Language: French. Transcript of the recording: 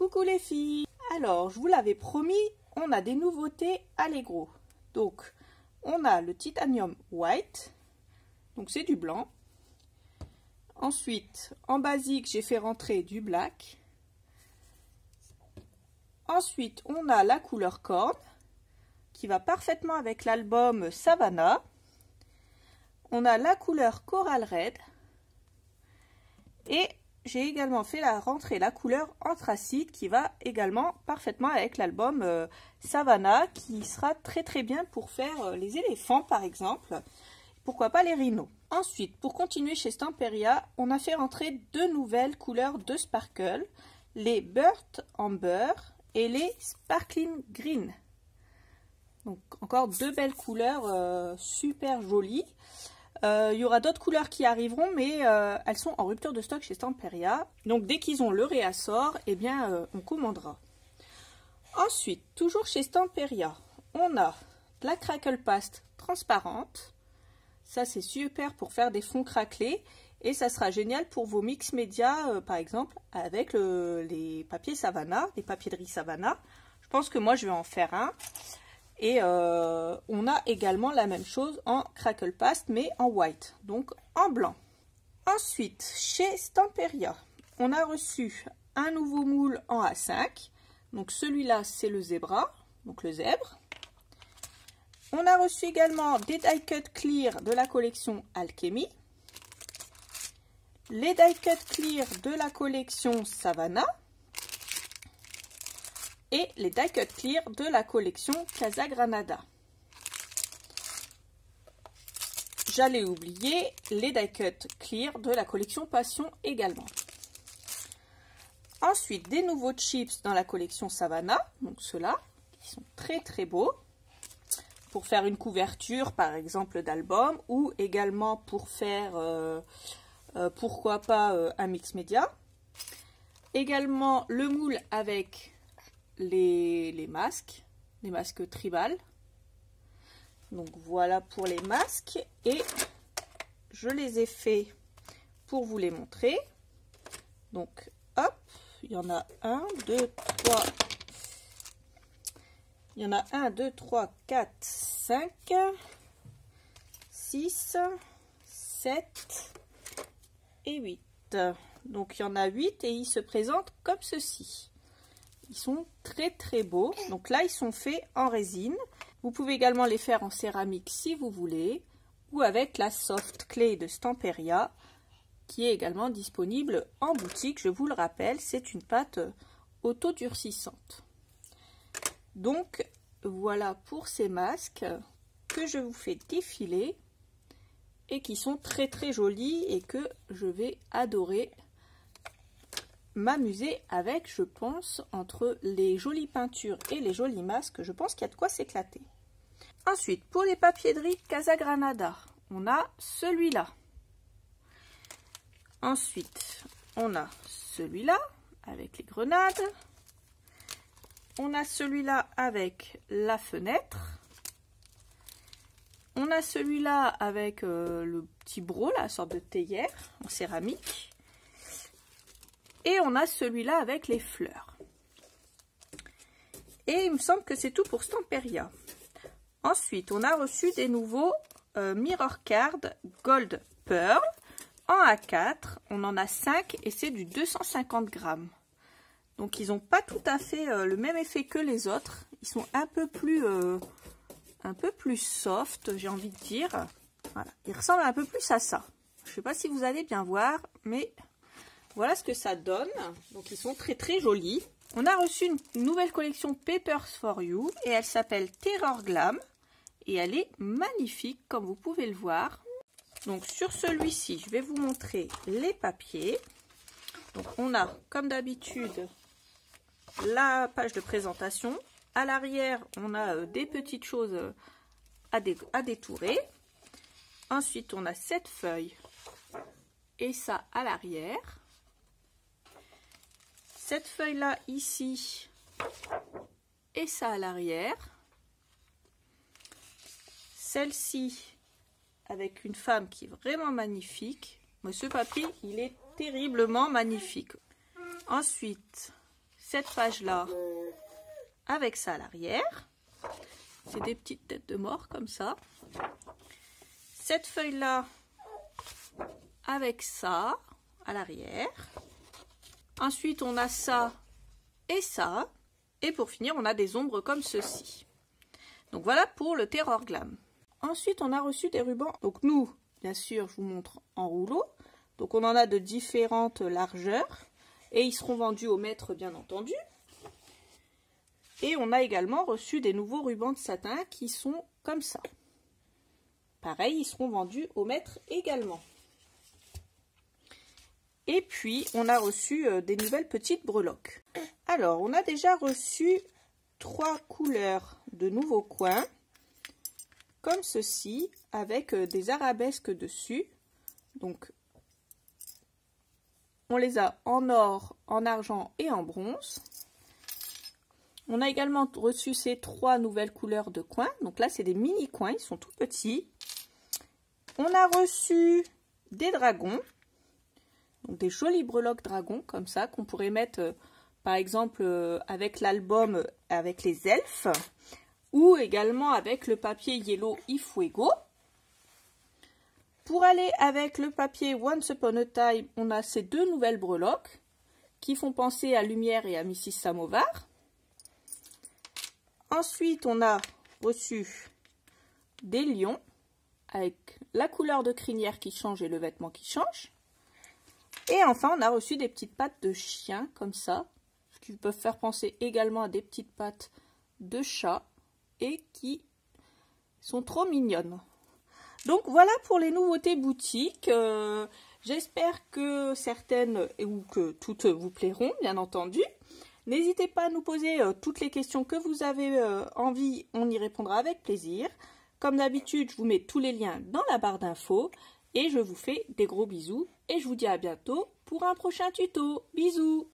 Coucou les filles! Alors, je vous l'avais promis, on a des nouveautés Allegro. Donc, on a le Titanium White, donc c'est du blanc. Ensuite, en basique, j'ai fait rentrer du black. Ensuite, on a la couleur corne, qui va parfaitement avec l'album Savannah. On a la couleur Coral Red. Et j'ai également fait rentrer la couleur anthracite qui va également parfaitement avec l'album Savannah, qui sera très bien pour faire les éléphants par exemple, pourquoi pas les rhinos. Ensuite, pour continuer chez Stamperia, on a fait rentrer deux nouvelles couleurs de sparkle, les Burnt Amber et les Sparkling Green. Donc encore deux belles couleurs super jolies. Il y aura d'autres couleurs qui arriveront, mais elles sont en rupture de stock chez Stamperia. Donc dès qu'ils ont le réassort, eh bien on commandera. Ensuite, toujours chez Stamperia, on a de la Crackle Paste transparente. Ça c'est super pour faire des fonds craquelés. Et ça sera génial pour vos mix médias, par exemple, avec les papiers Savannah, les papiers de riz Savannah. Je pense que moi je vais en faire un. Et on a également la même chose en Crackle Paste, mais en white, donc en blanc. Ensuite, chez Stamperia, on a reçu un nouveau moule en A5. Donc celui-là, c'est le zébra, donc le zèbre. On a reçu également des die cut clear de la collection Alchemy. Les die cut clear de la collection Savannah. Et les die cut clear de la collection Casa Granada. J'allais oublier les die cut clear de la collection Passion également. Ensuite, des nouveaux chips dans la collection Savannah, donc ceux-là, qui sont très beaux, pour faire une couverture par exemple d'album, ou également pour faire, pourquoi pas, un mix média. Également le moule avec les masques tribal. Donc voilà pour les masques, et je les ai faits pour vous les montrer. Donc hop, il y en a 1, 2, 3. Il y en a 1, 2, 3, 4, 5, 6, 7 et 8. Donc il y en a 8 et ils se présentent comme ceci. Ils sont très beaux. Donc là, ils sont faits en résine. Vous pouvez également les faire en céramique si vous voulez, ou avec la soft clay de Stamperia, qui est également disponible en boutique. Je vous le rappelle, c'est une pâte auto-durcissante. Donc voilà pour ces masques que je vous fais défiler et qui sont très jolis et que je vais adorer m'amuser avec, je pense. Entre les jolies peintures et les jolis masques, je pense qu'il y a de quoi s'éclater. Ensuite, pour les papiers de riz Casa Granada, on a celui-là. Ensuite, on a celui-là avec les grenades. On a celui-là avec la fenêtre. On a celui-là avec le petit broc, la sorte de théière en céramique. Et on a celui-là avec les fleurs. Et il me semble que c'est tout pour Stamperia. Ensuite, on a reçu des nouveaux Mirror Card Gold Pearl en A4. On en a 5 et c'est du 250 grammes. Donc, ils n'ont pas tout à fait le même effet que les autres. Ils sont un peu plus soft, j'ai envie de dire. Voilà. Ils ressemblent un peu plus à ça. Je ne sais pas si vous allez bien voir, mais voilà ce que ça donne. Donc ils sont très jolis. On a reçu une nouvelle collection Papers for You et elle s'appelle Terror Glam et elle est magnifique comme vous pouvez le voir. Donc sur celui-ci, je vais vous montrer les papiers. Donc on a comme d'habitude la page de présentation. À l'arrière, on a des petites choses à détourer. Ensuite, on a cette feuille et ça à l'arrière. Cette feuille-là ici et ça à l'arrière. Celle-ci avec une femme qui est vraiment magnifique. Mais ce papier, il est terriblement magnifique. Ensuite, cette page-là avec ça à l'arrière. C'est des petites têtes de mort comme ça. Cette feuille-là avec ça à l'arrière. Ensuite, on a ça et ça. Et pour finir, on a des ombres comme ceci. Donc voilà pour le Terror Glam. Ensuite, on a reçu des rubans. Donc nous, bien sûr, je vous montre en rouleau. Donc on en a de différentes largeurs. Et ils seront vendus au mètre, bien entendu. Et on a également reçu des nouveaux rubans de satin qui sont comme ça. Pareil, ils seront vendus au mètre également. Et puis, on a reçu des nouvelles petites breloques. Alors, on a déjà reçu 3 couleurs de nouveaux coins, comme ceci, avec des arabesques dessus. Donc, on les a en or, en argent et en bronze. On a également reçu ces 3 nouvelles couleurs de coins. Donc là, c'est des mini coins, ils sont tout petits. On a reçu des dragons. Donc des jolies breloques dragons comme ça qu'on pourrait mettre par exemple avec l'album avec les elfes ou également avec le papier Yellow y Fuego. Pour aller avec le papier Once Upon a Time, on a ces 2 nouvelles breloques qui font penser à Lumière et à Mrs Samovar. Ensuite, on a reçu des lions avec la couleur de crinière qui change et le vêtement qui change. Et enfin, on a reçu des petites pattes de chien, comme ça, qui peuvent faire penser également à des petites pattes de chat, et qui sont trop mignonnes. Donc voilà pour les nouveautés boutiques. J'espère que certaines ou que toutes vous plairont, bien entendu. N'hésitez pas à nous poser toutes les questions que vous avez envie, on y répondra avec plaisir. Comme d'habitude, je vous mets tous les liens dans la barre d'infos. Et je vous fais des gros bisous et je vous dis à bientôt pour un prochain tuto. Bisous!